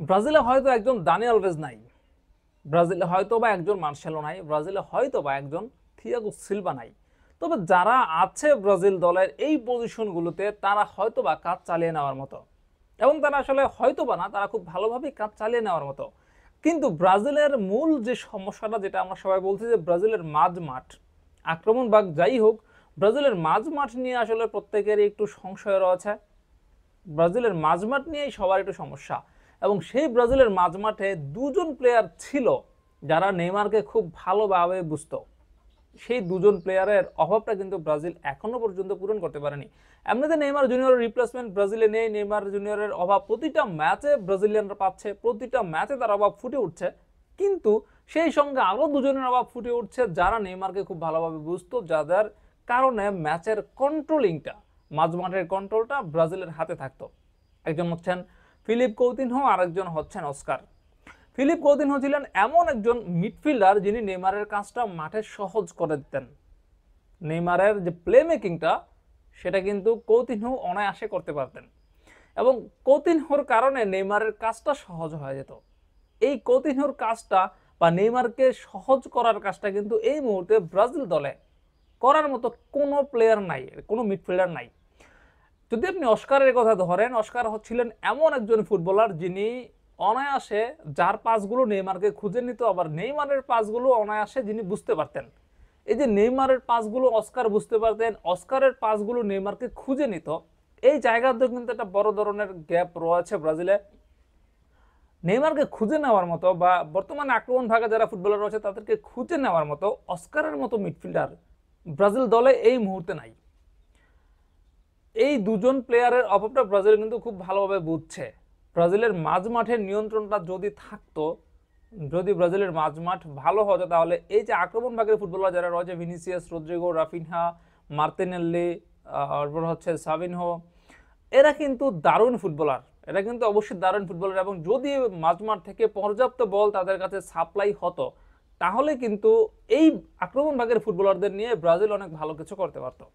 ব্রাজিলে হয়তো একজন দানি আলভেজ নাই, ব্রাজিলে হয়তো বা একজন মার্সেলো নাই, ব্রাজিলে হয়তো বা একজন থিয়াগো সিলভা নাই। তবে যারা আছে ব্রাজিল দলের এই পজিশনগুলোতে তারা হয়তো বা কাজ চালিয়ে নেওয়ার মতো, এবং তারা আসলে হয়তো বা না, তারা খুব ভালোভাবেই কাজ চালিয়ে নেওয়ার মতো। কিন্তু ব্রাজিলের মূল যে সমস্যাটা, যেটা আমরা সবাই বলছি যে ব্রাজিলের মাঝ মাঠ আক্রমণ বা যাই হোক, ব্রাজিলের মাঝ মাঠ নিয়ে আসলে প্রত্যেকেরই একটু সংশয় রয়েছে। ব্রাজিলের মাঝমাঠ নিয়েই সবার একটু সমস্যা, এবং সেই ব্রাজিলের মাঝমাঠে দুজন প্লেয়ার ছিল যারা নেইমারকে খুব ভালোভাবে বুঝতো। সেই দুজন প্লেয়ারের অভাবটা কিন্তু ব্রাজিল এখনো পর্যন্ত পূরণ করতে পারেনি। এমনিতে নেইমার জুনিয়রের রিপ্লেসমেন্ট ব্রাজিলে নেই, নেইমার জুনিয়রের অভাব প্রতিটা ম্যাচে ব্রাজিলিয়ানরা পাচ্ছে, প্রতিটা ম্যাচে তার অভাব ফুটে উঠছে। কিন্তু সেই সঙ্গে আরও দুজনের অভাব ফুটে উঠছে যারা নেইমারকে খুব ভালোভাবে বুঝতো, যাদের কারণে ম্যাচের কন্ট্রোলিংটা, মাঝমাঠের কন্ট্রোলটা ব্রাজিলের হাতে থাকতো। একজন হচ্ছেন ফিলিপ কৌতিনহো, আরেকজন হচ্ছেন অস্কার। ফিলিপ কৌতিনহো ছিলেন এমন একজন মিডফিল্ডার যিনি নেইমারের কাজটা মাঠে সহজ করে দিতেন। নেইমারের যে প্লে মেকিংটা, সেটা কিন্তু কৌতিনহো অনায়াসে করতে পারতেন, এবং কৌতিনহোর কারণে নেইমারের কাজটা সহজ হয়ে যেত। এই কৌতিনহোর কাজটা বা নেইমারকে সহজ করার কাজটা কিন্তু এই মুহূর্তে ব্রাজিল দলে করার মতো কোনো প্লেয়ার নাই, কোনো মিডফিল্ডার নাই। যদি আপনি অস্কারের কথা ধরেন, অস্কার হচ্ছিলেন এমন একজন ফুটবলার যিনি অনায়াসে, যার পাসগুলো নেইমারকে খুঁজে নিত, আবার নেইমারের পাসগুলো অনায়াসে যিনি বুঝতে পারতেন। এই যে নেইমারের পাসগুলো অস্কার বুঝতে পারতেন, অস্কারের পাসগুলো নেইমারকে খুঁজে নিত, এই জায়গাতেও কিন্তু একটা বড় ধরনের গ্যাপ রয়েছে ব্রাজিলে। নেইমারকে খুঁজে নেওয়ার মতো বা বর্তমানে আক্রমণ ভাগে যারা ফুটবলার রয়েছে তাদেরকে খুঁজে নেওয়ার মতো অস্কারের মতো মিডফিল্ডার ব্রাজিল দলে এই মুহূর্তে নাই। এই দুজন প্লেয়ারের অভাবটা ব্রাজিল কিন্তু খুব ভালোভাবে বুঝছে। ব্রাজিলের মাঝ মাঠের নিয়ন্ত্রণটা যদি থাকতো, যদি ব্রাজিলের মাঝমাঠ ভালো হতো, তাহলে এই যে আক্রমণ ভাগের ফুটবলার যারা রয়েছে, ভিনিসিয়াস, রদ্রিগো, রাফিনহা, মার্তিনেল্লি, তারপর হচ্ছে সাবিনহো, এরা কিন্তু দারুণ ফুটবলার, এরা কিন্তু অবশ্যই দারুণ ফুটবলার। এবং যদি মাঝমাঠ থেকে পর্যাপ্ত বল তাদের কাছে সাপ্লাই হতো, তাহলে কিন্তু এই আক্রমণ ভাগের ফুটবলারদের নিয়ে ব্রাজিল অনেক ভালো কিছু করতে পারতো।